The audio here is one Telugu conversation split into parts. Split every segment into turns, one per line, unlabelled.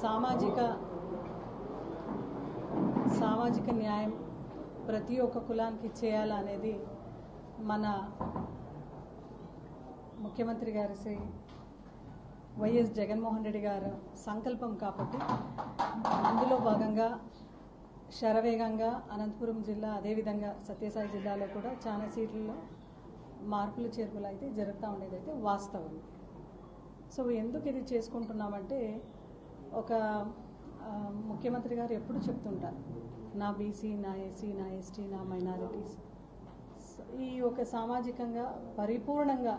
సామాజిక న్యాయం ప్రతి ఒక్క కులానికి చేయాలనేది మన ముఖ్యమంత్రి గారి శ్రీ వైఎస్ జగన్మోహన్ రెడ్డి గారు సంకల్పం కాబట్టి అందులో భాగంగా శరవేగంగా అనంతపురం జిల్లా అదేవిధంగా సత్యసాయి జిల్లాలో కూడా చాలా సీట్లలో మార్పులు చేర్పులు అయితే జరుగుతూ ఉండేదైతే వాస్తవం. సో ఎందుకు ఇది చేసుకుంటున్నామంటే ఒక ముఖ్యమంత్రి గారు ఎప్పుడు చెప్తుంటారు నా బీసీ, నా ఎస్సీ, నా ఎస్టీ, నా మైనారిటీస్, ఈ ఒక సామాజికంగా పరిపూర్ణంగా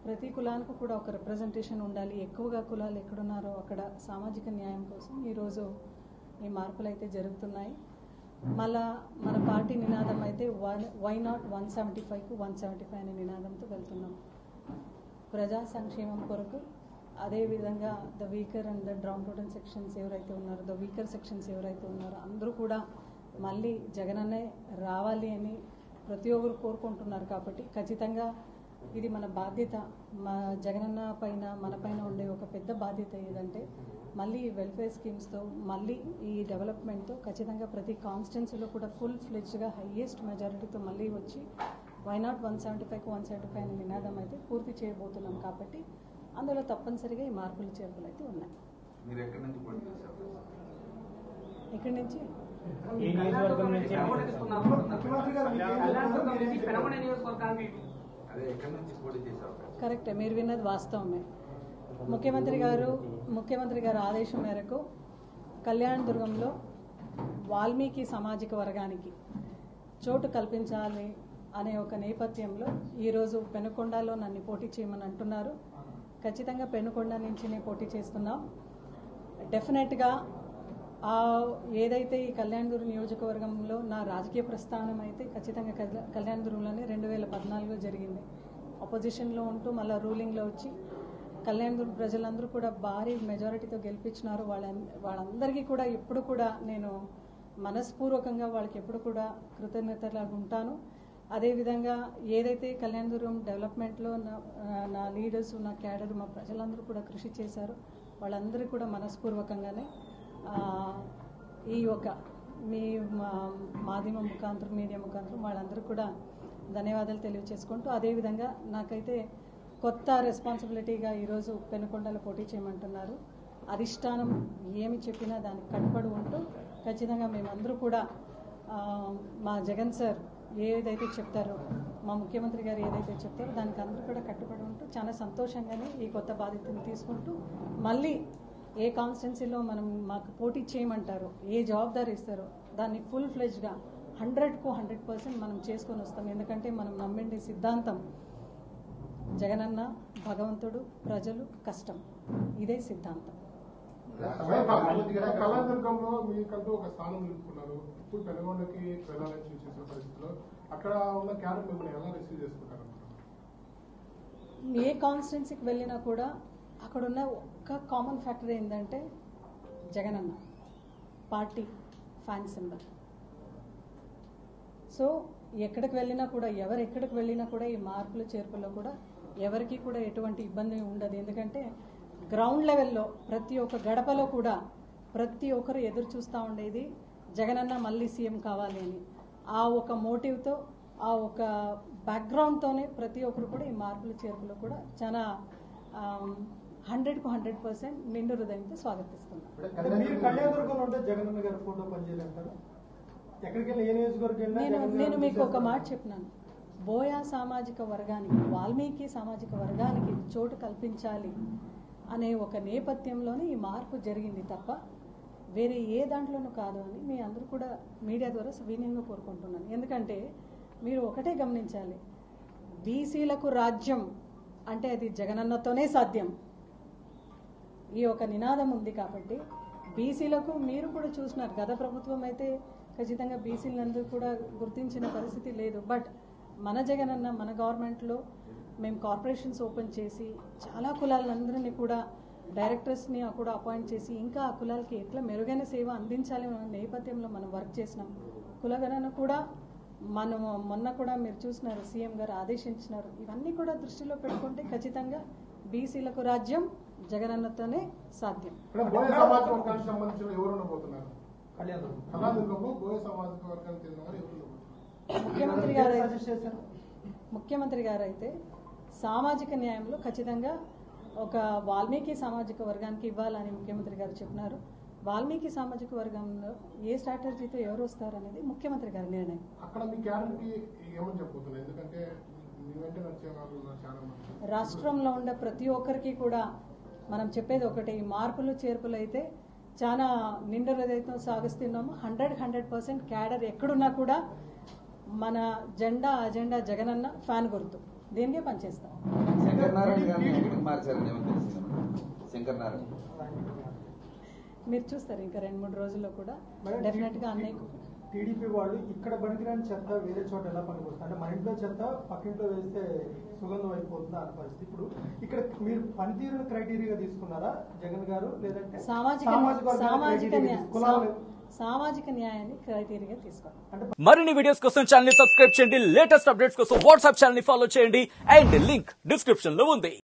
ప్రతి కులానికి కూడా ఒక రిప్రజెంటేషన్ ఉండాలి. ఎక్కువగా కులాలు ఎక్కడున్నారో అక్కడ సామాజిక న్యాయం కోసం ఈరోజు ఈ మార్పులు అయితే జరుగుతున్నాయి. మళ్ళా మన పార్టీ నినాదం అయితే వై నాట్ 175కు 175 అనే నినాదంతో వెళ్తున్నాం. ప్రజా సంక్షేమం కొరకు అదేవిధంగా the weaker and the down total sections ఎవరైతే ఉన్నారో, ద వీకర్ సెక్షన్స్ ఎవరైతే ఉన్నారో అందరూ కూడా మళ్ళీ జగనన్నే రావాలి అని ప్రతి ఒక్కరు కోరుకుంటున్నారు. కాబట్టి ఖచ్చితంగా ఇది మన బాధ్యత. మా జగనన్న పైన మన పైన ఉండే ఒక పెద్ద బాధ్యత ఏదంటే మళ్ళీ వెల్ఫేర్ స్కీమ్స్తో మళ్ళీ ఈ డెవలప్మెంట్తో ఖచ్చితంగా ప్రతి కాన్స్టిట్యున్సీలో కూడా ఫుల్ ఫ్లెడ్జ్గా హైయెస్ట్ మెజారిటీతో మళ్ళీ వచ్చి వై నాట్ 175కు 175 అనే నినాదం అయితే పూర్తి చేయబోతున్నాం. కాబట్టి అందులో తప్పనిసరిగా ఈ మార్పులు చేర్పులు అయితే ఉన్నాయి. ఇక్కడి నుంచి కరెక్టే, మీరు విన్నది వాస్తవమే. ముఖ్యమంత్రి గారు ఆదేశం మేరకు కళ్యాణదుర్గంలో వాల్మీకి సామాజిక వర్గానికి చోటు కల్పించాలి అనే ఒక నేపథ్యంలో ఈరోజు పెనుకొండలో నన్ను పోటీ చేయమని అంటున్నారు. ఖచ్చితంగా పెనుకొండ నుంచినే పోటీ చేస్తున్నాం. డెఫినెట్గా ఏదైతే ఈ కళ్యాణదుర్గం నియోజకవర్గంలో నా రాజకీయ ప్రస్థానం అయితే ఖచ్చితంగా కళ్యాణదుర్గంలోనే 2014లో జరిగింది. అపోజిషన్లో ఉంటూ మళ్ళీ రూలింగ్లో వచ్చి కళ్యాణదుర్గం ప్రజలందరూ కూడా భారీ మెజారిటీతో గెలిపించినారు. వాళ్ళందరికీ కూడా ఎప్పుడు కూడా నేను మనస్పూర్వకంగా వాళ్ళకి ఎప్పుడు కూడా కృతజ్ఞతలాగా ఉంటాను. అదేవిధంగా ఏదైతే కళ్యాణదుర్గం డెవలప్మెంట్లో నా లీడర్స్, నా క్యాడర్, మా ప్రజలందరూ కూడా కృషి చేశారు. వాళ్ళందరూ కూడా మనస్పూర్వకంగానే ఈ యొక్క మీ మాధ్యమం ముఖాంతరం, మీడియా ముఖాంతరం వాళ్ళందరూ కూడా ధన్యవాదాలు తెలియచేసుకుంటూ, అదేవిధంగా నాకైతే కొత్త రెస్పాన్సిబిలిటీగా ఈరోజు పెనుకొండలో పోటీ చేయమంటున్నారు. అధిష్టానం ఏమి చెప్పినా దానికి కట్టుబడి ఉంటూ ఖచ్చితంగా మేమందరూ కూడా మా జగన్ సార్ ఏదైతే చెప్తారో, మా ముఖ్యమంత్రి గారు ఏదైతే చెప్తారో దానికి అందరూ కూడా కట్టుబడి ఉంటూ చాలా సంతోషంగానే ఈ కొత్త బాధ్యతను తీసుకుంటూ మళ్ళీ ఏ కాన్స్టిట్యున్సీలో మాకు పోటీ చేయమంటారో, ఏ జవాబుదారీ ఇస్తారో దాన్ని ఫుల్ ఫ్లెడ్జ్గా 100కు 100% మనం చేసుకొని వస్తాం. ఎందుకంటే మనం నమ్మిండే సిద్ధాంతం జగనన్న, భగవంతుడు, ప్రజలు, కష్టం, ఇదే సిద్ధాంతం.
కళ్యాణదుర్గంలో మీకంటూ ఒక స్థానం నిలుపుకున్నారు. ఇప్పుడు పెనుగొండకి వెళ్ళాలని చూసిన పరిస్థితిలో అక్కడ ఉన్న క్యాడర్ మిమ్మల్ని ఎలా రిసీవ్ చేసుకుంటారు?
ఏ కాన్స్టిట్యున్సీకి వెళ్ళినా కూడా అక్కడున్న ఒక్క కామన్ ఫ్యాక్టర్ ఏంటంటే Jagananna party fan symbol. So ఎక్కడికి వెళ్ళినా కూడా, ఎక్కడికి వెళ్ళినా కూడా ఈ మార్పులు చేర్పుల్లో కూడా ఎవరికి కూడా ఎటువంటి ఇబ్బంది ఉండదు. ఎందుకంటే గ్రౌండ్ లెవెల్లో ప్రతి ఒక్క గడపలో కూడా ప్రతి ఒక్కరు ఎదురు చూస్తూ ఉండేది జగనన్న మళ్ళీ సీఎం కావాలి అని. ఆ ఒక మోటివ్తో, ఆ ఒక బ్యాక్గ్రౌండ్తోనే ప్రతి ఒక్కరు కూడా ఈ మార్పులు చేర్పులు కూడా చాలా 100కు 100% నిండు హృదయంతో స్వాగతిస్తున్నారు. నేను మీకు ఒక మాట చెప్పినాను, బోయా సామాజిక వర్గానికి, వాల్మీకి సామాజిక వర్గానికి చోటు కల్పించాలి అనే ఒక నేపథ్యంలోనే ఈ మార్పు జరిగింది తప్ప వేరే ఏ దాంట్లోనూ కాదు అని మీ అందరూ కూడా మీడియా ద్వారా సవినయంగా కోరుకుంటున్నాను. ఎందుకంటే మీరు ఒకటే గమనించాలి, బీసీలకు రాజ్యం అంటే అది జగనన్నతోనే సాధ్యం. ఈ ఒక నినాదం ఉంది కాబట్టి బీసీలకు మీరు కూడా చూసినారు, గత ప్రభుత్వం అయితే ఖచ్చితంగా బీసీలందరూ కూడా గుర్తించిన పరిస్థితి లేదు. బట్ మన జగనన్న, మన గవర్నమెంట్లో మేము కార్పొరేషన్స్ ఓపెన్ చేసి చాలా కులాలందరినీ కూడా డైరెక్టర్స్ని కూడా అపాయింట్ చేసి ఇంకా ఆ కులాలకి ఎట్లా మెరుగైన సేవ అందించాలి అనే నేపథ్యంలో మనం వర్క్ చేసినాం. కులగణన కూడా మనము మొన్న కూడా మీరు చూసినారు, సీఎం గారు ఆదేశించినారు. ఇవన్నీ కూడా దృష్టిలో పెట్టుకుంటే ఖచ్చితంగా బీసీలకు రాజ్యం జగనన్నతోనే సాధ్యం.
బోయ సామాజిక వర్గానికి సంబంధించిన ఎవరు ఉండబోతున్నారు? కళ్యాణదుర్గంలో బోయ సామాజిక వర్గానికి చెందిన వారు ఎవరు ఉండబోతున్నారు?
ముఖ్యమంత్రి గారు అయితే సామాజిక న్యాయంలో ఖచ్చితంగా ఒక వాల్మీకి సామాజిక వర్గానికి ఇవ్వాలని ముఖ్యమంత్రి గారు చెప్పినారు. వాల్మీకి సామాజిక వర్గంలో ఏ స్ట్రాటజీతో ఎవరు వస్తారనేది ముఖ్యమంత్రి గారి నిర్ణయం.
అక్కడ మీ క్యాడర్కి ఏమని చెప్పబోతున్నారు? ఎందుకంటే మీ వెంట నడిచే వాళ్ళు చాలా మంది.
రాష్ట్రంలో ఉండే ప్రతి ఒక్కరికి కూడా మనం చెప్పేది ఒకటి, మార్పులు చేర్పులు అయితే చాలా నిండు హృదయంతో సాగిస్తున్నాము. 100% క్యాడర్ ఎక్కడున్నా కూడా మన జెండా అజెండా జగనన్న ఫ్యాన్ గుర్తు దేనికే పనిచేస్తాం. మీరు చూస్తారు ఇంకా 2-3 రోజుల్లో కూడా డెఫినెట్ గా అన్నయ్య.
టీడీపీ వాళ్ళు ఇక్కడ పనికిరాని చెత్త వేరే చోట ఎలా పనికొస్తుంది అంటే మన ఇంట్లో చెత్త పక్కింట్లో వేస్తే సుగంధం అయిపోతుంది అన్న పరిస్థితి. ఇప్పుడు ఇక్కడ మీరు పనితీరును క్రైటీరియా తీసుకున్నారా జగన్ గారు, లేదంటే
సామాజిక న్యాయాన్ని క్రైటీరియా తీసుకోవాలి.
మరిన్ని వీడియోస్ కోసం ఛానల్ ని సబ్స్క్రైబ్ చేయండి. లేటెస్ట్ అప్డేట్స్ కోసం వాట్సాప్ ఛానల్ ని ఫాలో చేయండి. అండ్ లింక్ డిస్క్రిప్షన్ లో ఉంది.